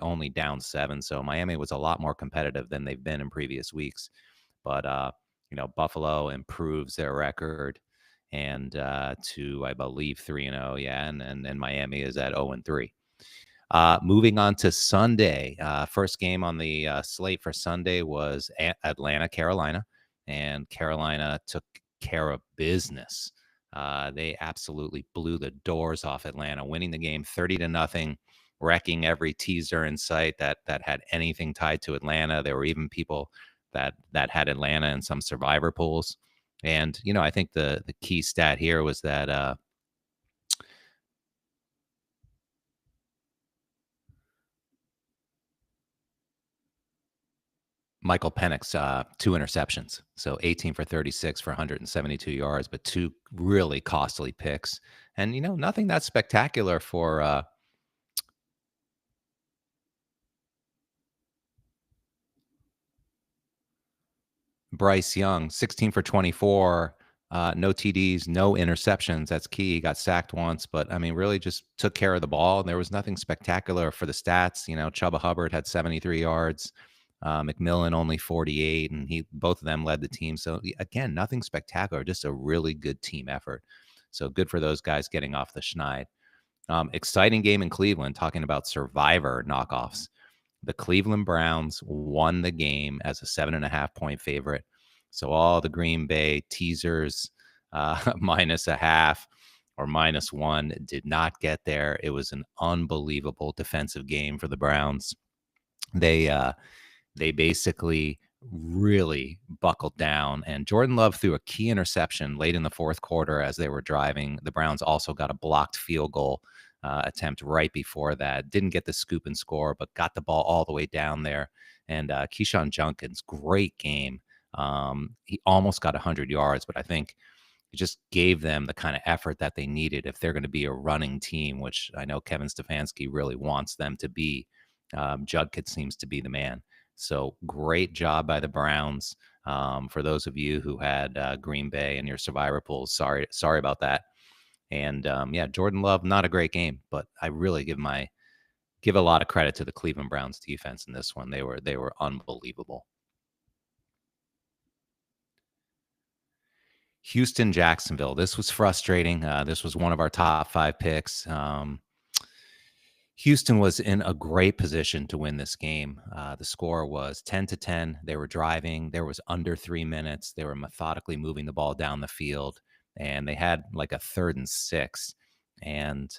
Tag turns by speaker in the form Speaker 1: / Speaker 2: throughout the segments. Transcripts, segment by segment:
Speaker 1: only down 7. So Miami was a lot more competitive than they've been in previous weeks. But Buffalo improves their record and to, I believe, 3-0. Yeah, and Miami is at 0-3. Moving on to Sunday, first game on the slate for Sunday was Atlanta, Carolina, and Carolina took care of business. They absolutely blew the doors off Atlanta, winning the game 30-0, wrecking every teaser in sight that had anything tied to Atlanta. There were even people that had Atlanta in some survivor pools. And I think the key stat here was that Michael Penix, 2 interceptions. So 18 for 36 for 172 yards, but 2 really costly picks. And, nothing that spectacular for Bryce Young, 16 for 24, no TDs, no interceptions. That's key. He got sacked once, but I mean, really just took care of the ball. There was nothing spectacular for the stats. Chuba Hubbard had 73 yards, McMillan only 48, and both of them led the team. So again, nothing spectacular, just a really good team effort. So good for those guys getting off the schneid. Exciting game in Cleveland, talking about survivor knockoffs. The Cleveland Browns won the game as a 7.5-point favorite. So all the Green Bay teasers, minus a half or -1, did not get there. It was an unbelievable defensive game for the Browns. They basically really buckled down, and Jordan Love threw a key interception late in the fourth quarter as they were driving. The Browns also got a blocked field goal attempt right before that. Didn't get the scoop and score, but got the ball all the way down there. And Keyshawn Junkins, great game. He almost got 100 yards, but I think it just gave them the kind of effort that they needed if they're going to be a running team, which I know Kevin Stefanski really wants them to be. Judkins seems to be the man. So great job by the Browns. For those of you who had Green Bay in your survivor pools, sorry about that. And Jordan Love, not a great game, but I really give a lot of credit to the Cleveland Browns defense in this one. They were unbelievable. Houston, Jacksonville. This was frustrating. This was one of our top 5 picks. Houston was in a great position to win this game. The score was 10-10. They were driving. There was under 3 minutes. They were methodically moving the ball down the field, and they had like a 3rd and 6. And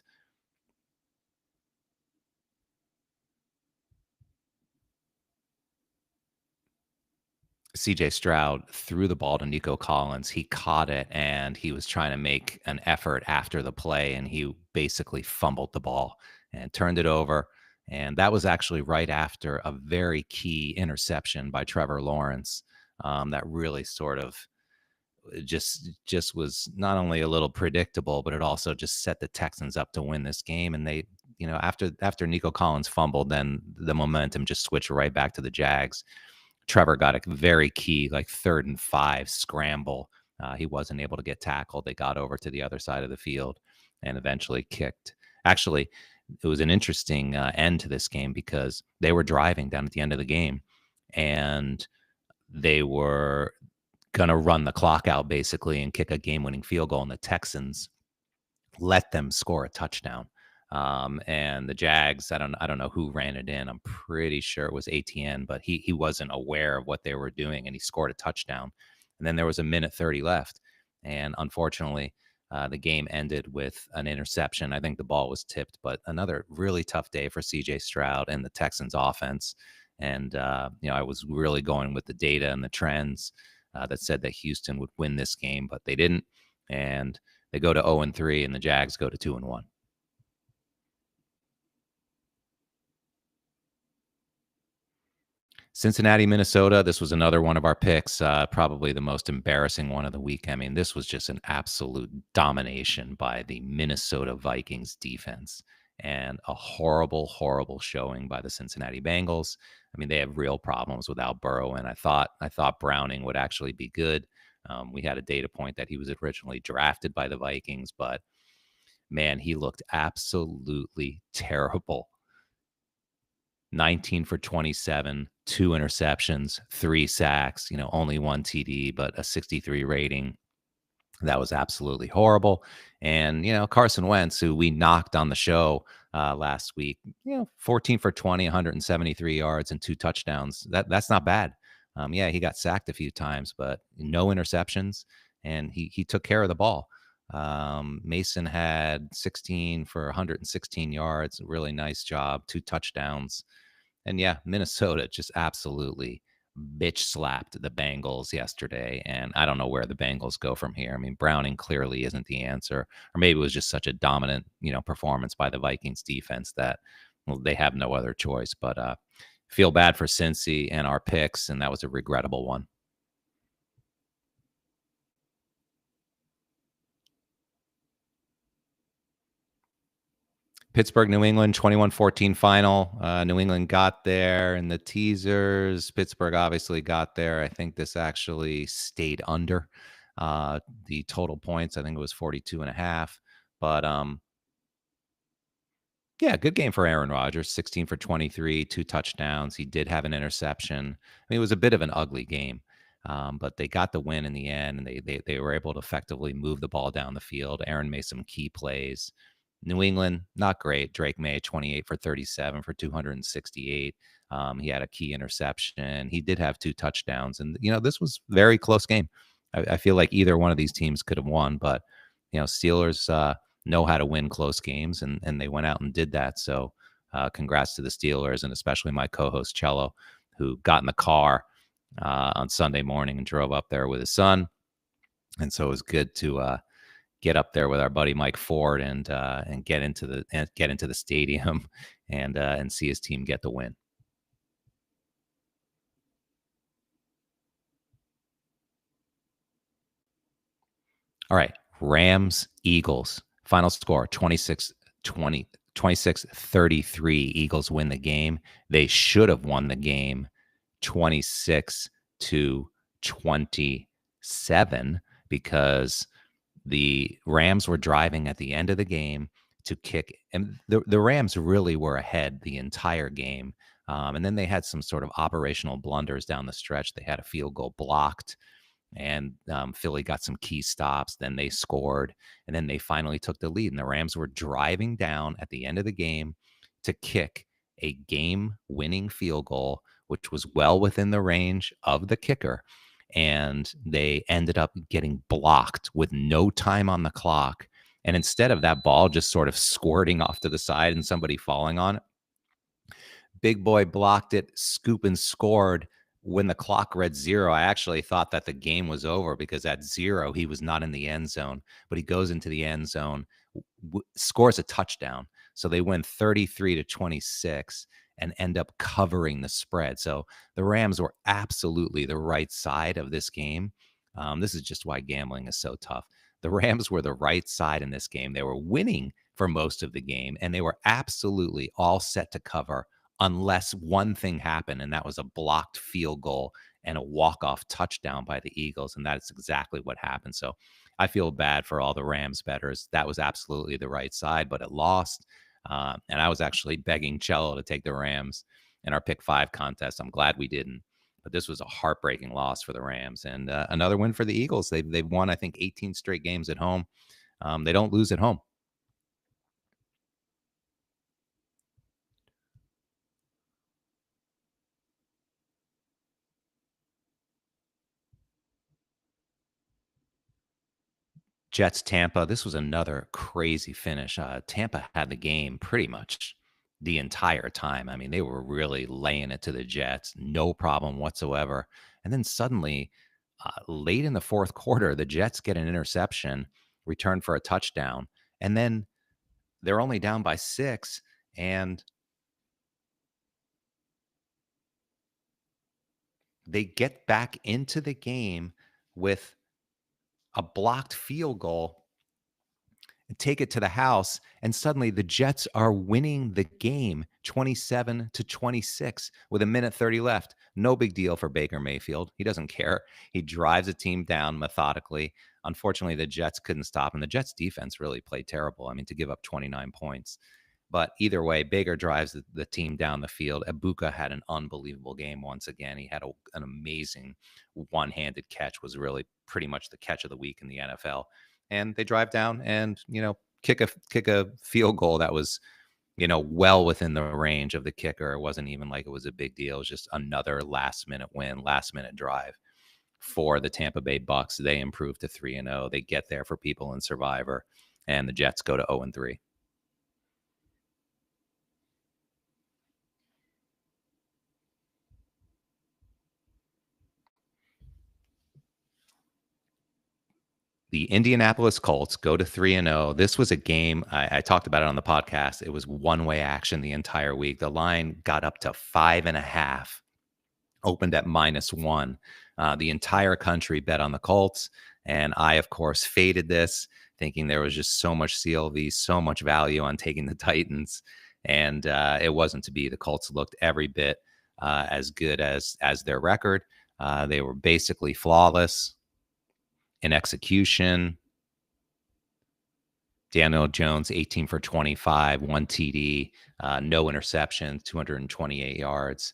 Speaker 1: CJ Stroud threw the ball to Nico Collins. He caught it, and he was trying to make an effort after the play, and he basically fumbled the ball and turned it over. And that was actually right after a very key interception by Trevor Lawrence that really sort of just was not only a little predictable, but it also just set the Texans up to win this game. And they, after Nico Collins fumbled, then the momentum just switched right back to the Jags. Trevor got a very key, like 3rd and 5 scramble. He wasn't able to get tackled. They got over to the other side of the field and eventually kicked. Actually, it was an interesting end to this game because they were driving down at the end of the game, and they were going to run the clock out basically and kick a game-winning field goal, and the Texans let them score a touchdown. And the Jags, I don't know who ran it in. I'm pretty sure it was ATN, but he wasn't aware of what they were doing, and he scored a touchdown. And then there was a minute 30 left, and unfortunately, the game ended with an interception. I think the ball was tipped, but another really tough day for CJ Stroud and the Texans offense. And I was really going with the data and the trends that said that Houston would win this game, but they didn't. And they go to 0-3, and the Jags go to 2-1. Cincinnati, Minnesota. This was another one of our picks, probably the most embarrassing one of the week. I mean, this was just an absolute domination by the Minnesota Vikings defense and a horrible, horrible showing by the Cincinnati Bengals. I mean, they have real problems without Burrow, and I thought Browning would actually be good. We had a data point that he was originally drafted by the Vikings, but man, he looked absolutely terrible. 19 for 27, two interceptions, three sacks, only one TD, but a 63 rating. That was absolutely horrible. And, Carson Wentz, who we knocked on the show last week, 14 for 20, 173 yards and two touchdowns. That's not bad. Yeah, he got sacked a few times, but no interceptions, and he took care of the ball. Mason had 16 for 116 yards. Really nice job. Two touchdowns. And yeah, Minnesota just absolutely bitch slapped the Bengals yesterday. And I don't know where the Bengals go from here. I mean, Browning clearly isn't the answer, or maybe it was just such a dominant, performance by the Vikings defense that, well, they have no other choice. But feel bad for Cincy and our picks, and that was a regrettable one. Pittsburgh, New England, 21-14 final. New England got there in the teasers. Pittsburgh obviously got there. I think this actually stayed under the total points. I think it was 42 and a half. But yeah, good game for Aaron Rodgers. 16 for 23, two touchdowns. He did have an interception. I mean, it was a bit of an ugly game. But they got the win in the end, and they were able to effectively move the ball down the field. Aaron made some key plays. New England, not great. Drake May, 28 for 37 for 268. He had a key interception. He did have two touchdowns. And, this was a very close game. I feel like either one of these teams could have won, but, Steelers know how to win close games, and they went out and did that. So congrats to the Steelers, and especially my co-host Cello, who got in the car on Sunday morning and drove up there with his son. And so it was good to get up there with our buddy Mike Ford and get into the stadium and see his team get the win. All right, Rams Eagles final score 26-33. Eagles win the game. They should have won the game 26-27 because the Rams were driving at the end of the game to kick, and the Rams really were ahead the entire game. And then they had some sort of operational blunders down the stretch. They had a field goal blocked, and Philly got some key stops. Then they scored, and then they finally took the lead. And the Rams were driving down at the end of the game to kick a game-winning field goal, which was well within the range of the kicker. And they ended up getting blocked with no time on the clock. And instead of that ball just sort of squirting off to the side and somebody falling on it, Big Boy blocked it, scoop and scored when the clock read 0. I actually thought that the game was over because at 0, he was not in the end zone, but he goes into the end zone, scores a touchdown. So they win 33-26 and end up covering the spread. So the Rams were absolutely the right side of this game. This is just why gambling is so tough. The Rams were the right side in this game. They were winning for most of the game, and they were absolutely all set to cover unless one thing happened, and that was a blocked field goal and a walk-off touchdown by the Eagles, and that's exactly what happened. So I feel bad for all the Rams bettors. That was absolutely the right side, but it lost. And I was actually begging Cello to take the Rams in our Pick 5 contest. I'm glad we didn't. But this was a heartbreaking loss for the Rams. And another win for the Eagles. They've won, I think, 18 straight games at home. They don't lose at home. Jets, Tampa. This was another crazy finish. Tampa had the game pretty much the entire time. I mean, they were really laying it to the Jets, no problem whatsoever. And then suddenly, late in the fourth quarter, the Jets get an interception, return for a touchdown, and then they're only down by 6, and they get back into the game with a blocked field goal and take it to the house. And suddenly the Jets are winning the game 27-26 with a minute 30 left. No big deal for Baker Mayfield. He doesn't care. He drives a team down methodically. Unfortunately, the Jets couldn't stop him. The Jets defense really played terrible. I mean, to give up 29 points. But either way, Baker drives the team down the field. Ibuka had an unbelievable game once again. He had an amazing one-handed catch, was really pretty much the catch of the week in the NFL. And they drive down and, kick a field goal that was, well within the range of the kicker. It wasn't even like it was a big deal. It was just another last minute win, last minute drive for the Tampa Bay Bucks. They improve to 3-0. They get there for people in Survivor, and the Jets go to 0-3. The Indianapolis Colts go to 3-0. This was a game, I talked about it on the podcast. It was one-way action the entire week. The line got up to 5.5, opened at -1. The entire country bet on the Colts, and I, of course, faded this, thinking there was just so much CLV, so much value on taking the Titans, and it wasn't to be. The Colts looked every bit as good as their record. They were basically flawless in execution. Daniel Jones, 18 for 25, one TD, no interceptions, 228 yards.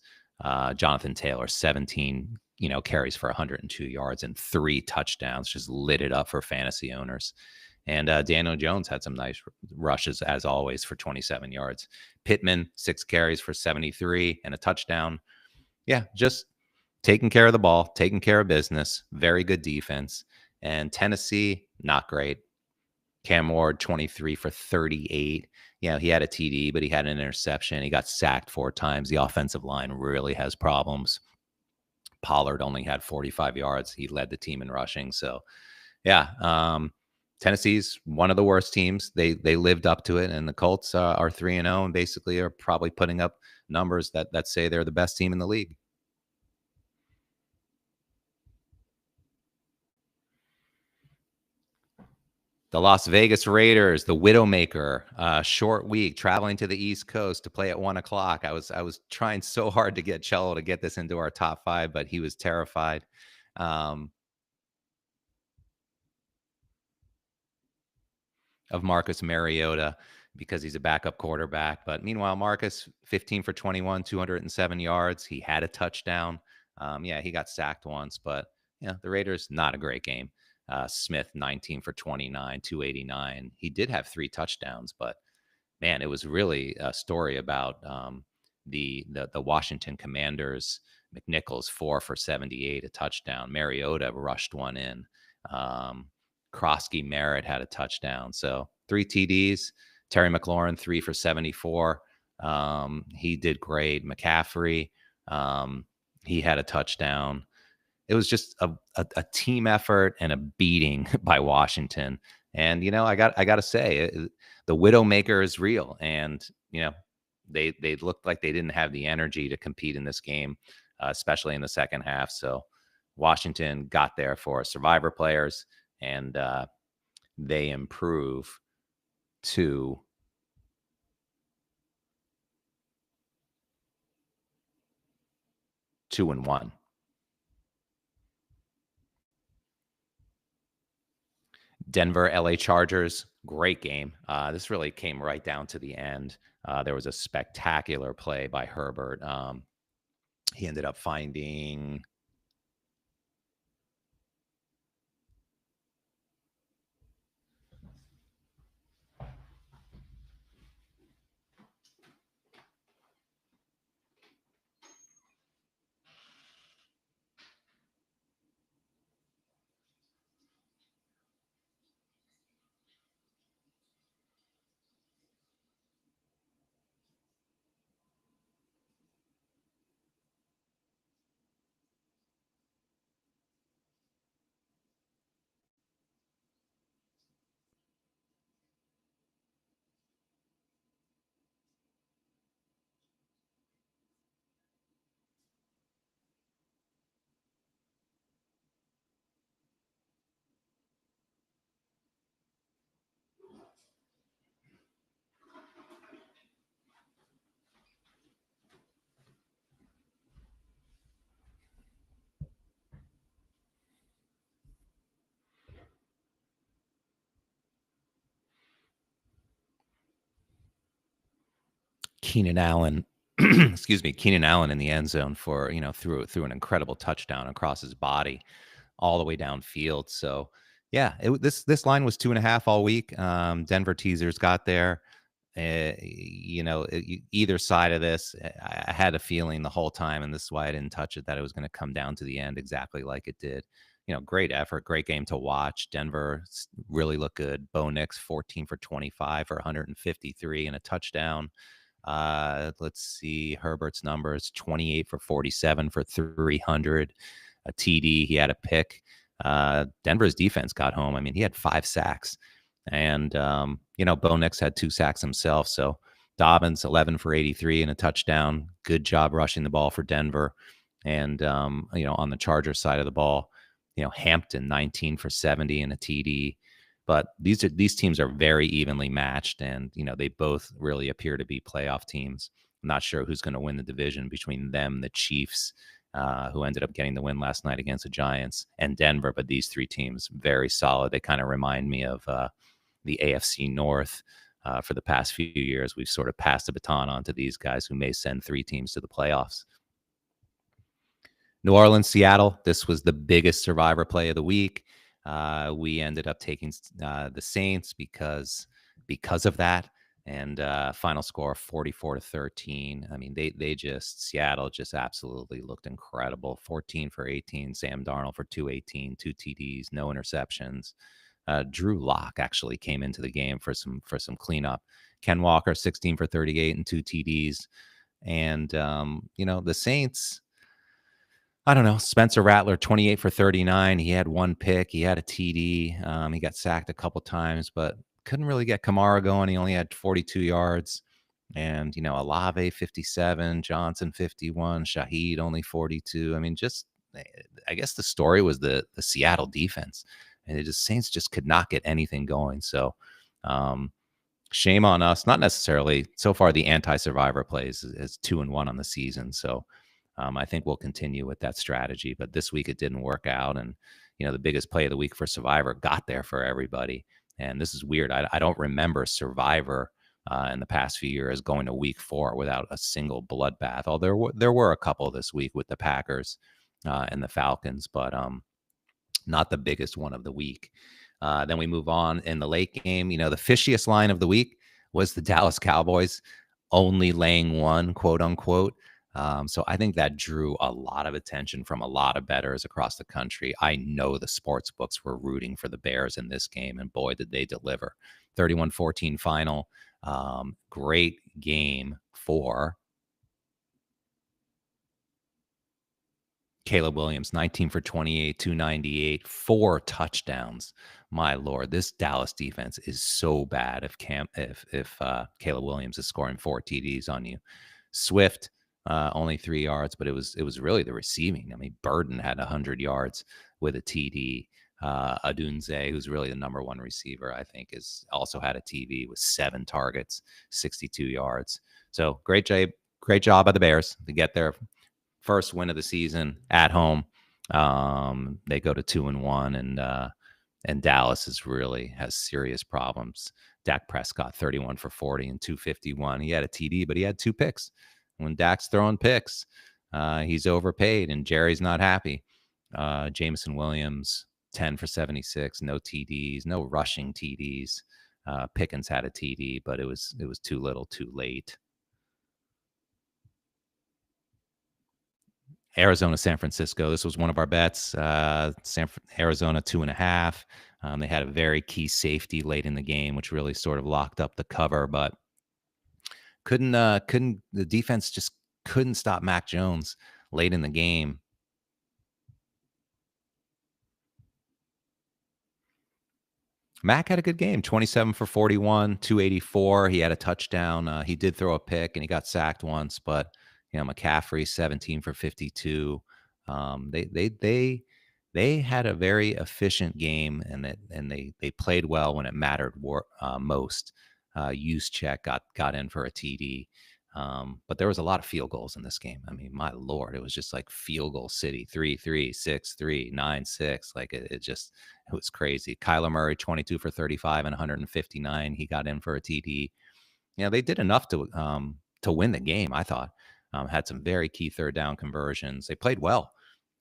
Speaker 1: Jonathan Taylor, 17, carries for 102 yards and 3 touchdowns, just lit it up for fantasy owners. And Daniel Jones had some nice rushes, as always, for 27 yards. Pittman, 6 carries for 73 and a touchdown. Yeah, just taking care of the ball, taking care of business. Very good defense. And Tennessee, not great. Cam Ward, 23 for 38. He had a TD, but he had an interception. He got sacked 4 times. The offensive line really has problems. Pollard only had 45 yards. He led the team in rushing. So, yeah, Tennessee's one of the worst teams. They lived up to it, and the Colts are 3-0 and basically are probably putting up numbers that say they're the best team in the league. The Las Vegas Raiders, the Widowmaker, short week, traveling to the East Coast to play at 1 o'clock. I was trying so hard to get Cello to get this into our top 5, but he was terrified. Of Marcus Mariota because he's a backup quarterback. But meanwhile, Marcus, 15 for 21, 207 yards. He had a touchdown. He got sacked once, but the Raiders, not a great game. Smith, 19 for 29, 289. He did have 3 touchdowns, but man, it was really a story about the Washington Commanders. McNichols, 4 for 78, a touchdown. Mariota rushed one in. Krosky Merritt had a touchdown. So 3 TDs. Terry McLaurin, 3 for 74. He did great. McCaffrey, he had a touchdown. It was just a team effort and a beating by Washington. And I got to say, the Widowmaker is real. And they looked like they didn't have the energy to compete in this game, especially in the second half. So Washington got there for Survivor players, and they improve to 2-1. Denver, LA Chargers, great game. This really came right down to the end. There was a spectacular play by Herbert. He ended up finding Keenan Allen, excuse me, Keenan Allen in the end zone for, through an incredible touchdown across his body all the way downfield. So yeah, this line was 2.5 all week. Denver teasers got there. Either side of this, I had a feeling the whole time, and this is why I didn't touch it, that it was going to come down to the end exactly like it did. Great effort, great game to watch. Denver really looked good. Bo Nix, 14 for 25 for 153 and a touchdown. Let's see Herbert's numbers: 28 for 47 for 300, a TD. He had a pick. Denver's defense got home. I mean, he had 5 sacks. And, Bo Nix had 2 sacks himself. So Dobbins, 11 for 83 and a touchdown. Good job rushing the ball for Denver. And, on the Chargers side of the ball, Hampton, 19 for 70 and a TD. But these teams are very evenly matched, and they both really appear to be playoff teams. I'm not sure who's going to win the division between them, the Chiefs, who ended up getting the win last night against the Giants, and Denver. But these 3 teams, very solid. They kind of remind me of the AFC North. For the past few years, we've sort of passed the baton on to these guys who may send 3 teams to the playoffs. New Orleans, Seattle. This was the biggest survivor play of the week. We ended up taking the Saints because of that, and final score 44-13. I mean, Seattle just absolutely looked incredible. 14 for 18. Sam Darnold for 218, 2 TDs, no interceptions. Drew Lock actually came into the game for some cleanup. Ken Walker, 16 for 38 and 2 TDs. And the Saints, I don't know. Spencer Rattler, 28 for 39. He had 1 pick. He had a TD. He got sacked a couple times, but couldn't really get Kamara going. He only had 42 yards. And, Olave, 57. Johnson, 51. Shaheed, only 42. I mean, I guess the story was the Seattle defense. And the Saints just could not get anything going. So, shame on us. Not necessarily. So far, the anti-survivor plays is 2-1 on the season. So, I think we'll continue with that strategy. But this week it didn't work out. And, the biggest play of the week for Survivor got there for everybody. And this is weird. I don't remember Survivor in the past few years going to week 4 without a single bloodbath. Although there were a couple this week with the Packers and the Falcons, but not the biggest one of the week. Then we move on in the late game. The fishiest line of the week was the Dallas Cowboys only laying 1, quote unquote. So I think that drew a lot of attention from a lot of bettors across the country. I know the sports books were rooting for the Bears in this game, and boy, did they deliver. 31-14 final. Great game for Caleb Williams, 19 for 28, 298, 4 touchdowns. My Lord, this Dallas defense is so bad if Caleb Williams is scoring 4 TDs on you. Swift, only 3 yards, but it was really the receiving. I mean, Burden had 100 yards with a TD. Adunze, who's really the number 1 receiver, I think, is also had a TD with 7 targets, 62 yards. So great job by the Bears to get their first win of the season at home. They go to 2-1, and Dallas has serious problems. Dak Prescott, 31 for 40 and 251. He had a TD, but he had 2 picks. When Dak's throwing picks, he's overpaid, and Jerry's not happy. Jameson Williams, 10 for 76, no TDs, no rushing TDs. Pickens had a TD, but it was too little, too late. Arizona, San Francisco. This was one of our bets. Arizona 2.5. They had a very key safety late in the game, which really sort of locked up the cover, but the defense just couldn't stop Mac Jones late in the game. Mac had a good game, 27 for 41, 284. He had a touchdown. He did throw a pick, and he got sacked once, but McCaffrey, 17 for 52. They had a very efficient game, and they played well when it mattered most. Juszczyk got in for a TD. But there was a lot of field goals in this game. I mean, my Lord, it was just like field goal city, 3-3, 6-3, 9-6. Like it was crazy. Kyler Murray, 22 for 35 and 159. He got in for a TD. They did enough to to win the game, I thought. Had some very key third down conversions. They played well.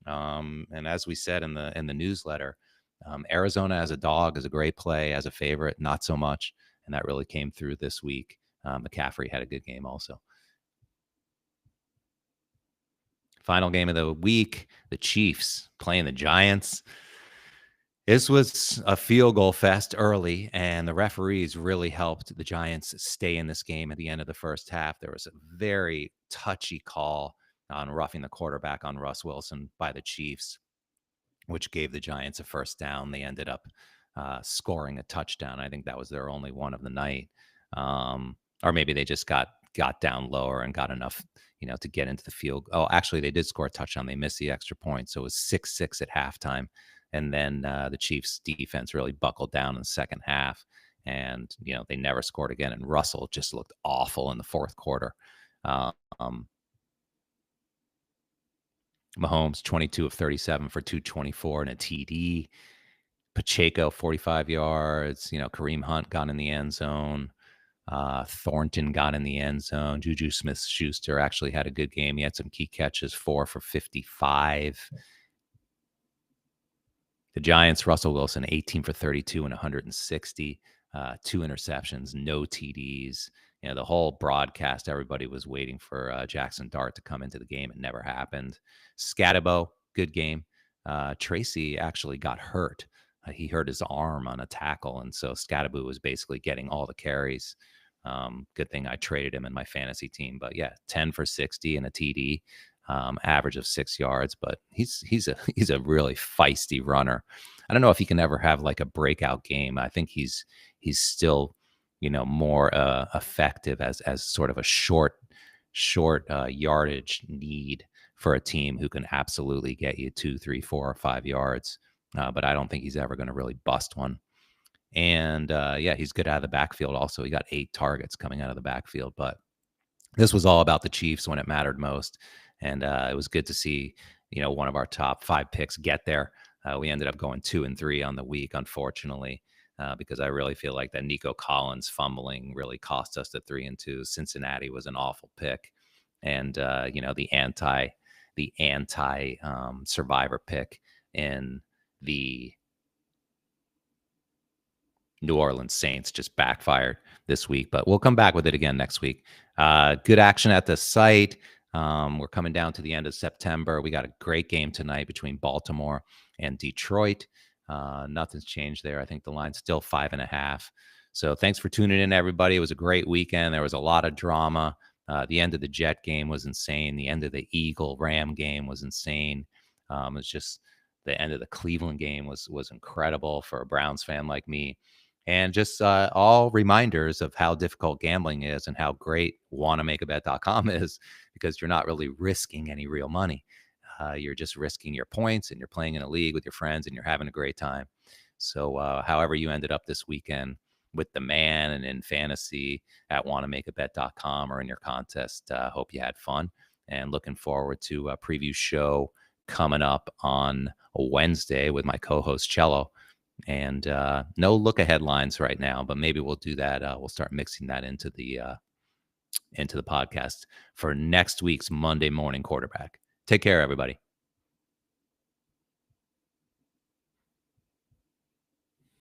Speaker 1: And as we said in the newsletter, Arizona as a dog is a great play. As a favorite, not so much. And that really came through this week. McCaffrey had a good game also. Final game of the week, the Chiefs playing the Giants. This was a field goal fest early, and the referees really helped the Giants stay in this game at the end of the first half. There was a very touchy call on roughing the quarterback on Russ Wilson by the Chiefs, which gave the Giants a first down. They ended up scoring a touchdown. I think that was their only one of the night. Or maybe they just got down lower and got enough, to get into the field. Oh, actually, they did score a touchdown. They missed the extra point. So it was 6-6 at halftime. And then the Chiefs defense really buckled down in the second half. And, they never scored again. And Russell just looked awful in the fourth quarter. Mahomes, 22 of 37 for 224 and a TD. Pacheco, 45 yards. Kareem Hunt got in the end zone. Thornton got in the end zone. Juju Smith-Schuster actually had a good game. He had some key catches, 4 for 55. The Giants, Russell Wilson, 18 for 32 and 160. 2 interceptions, no TDs. The whole broadcast, everybody was waiting for Jackson Dart to come into the game. It never happened. Scatterbo, good game. Tracy actually got hurt. He hurt his arm on a tackle, and so Scatterbo was basically getting all the carries. Good thing I traded him in my fantasy team. But yeah, 10 for 60 and a TD, average of 6 yards. But he's a really feisty runner. I don't know if he can ever have like a breakout game. I think he's still, more effective as sort of a short yardage need for a team who can absolutely get you 2, 3, 4, or 5 yards. But I don't think he's ever going to really bust one. And yeah, he's good out of the backfield. Also, he got 8 targets coming out of the backfield. But this was all about the Chiefs when it mattered most. And it was good to see, one of our top 5 picks get there. We ended up going 2 and 3 on the week, unfortunately, because I really feel like that Nico Collins fumbling really cost us the 3 and 2. Cincinnati was an awful pick. And, the anti survivor pick in the New Orleans Saints just backfired this week, but we'll come back with it again next week. Good action at the site. We're coming down to the end of September. We got a great game tonight between Baltimore and Detroit. Nothing's changed there. I think the line's still 5.5. So thanks for tuning in, everybody. It was a great weekend. There was a lot of drama. The end of the Jet game was insane. The end of the Eagle-Ram game was insane. It was just the end of the Cleveland game was incredible for a Browns fan like me. And just all reminders of how difficult gambling is and how great wannamakabet.com is, because you're not really risking any real money. You're just risking your points, and you're playing in a league with your friends, and you're having a great time. So however you ended up this weekend with the man and in fantasy at wannamakabet.com or in your contest, hope you had fun, and looking forward to a preview show coming up on a Wednesday with my co-host Cello. And no look ahead lines right now, but maybe we'll do that. We'll start mixing that into the podcast for next week's Monday morning quarterback. Take care, everybody.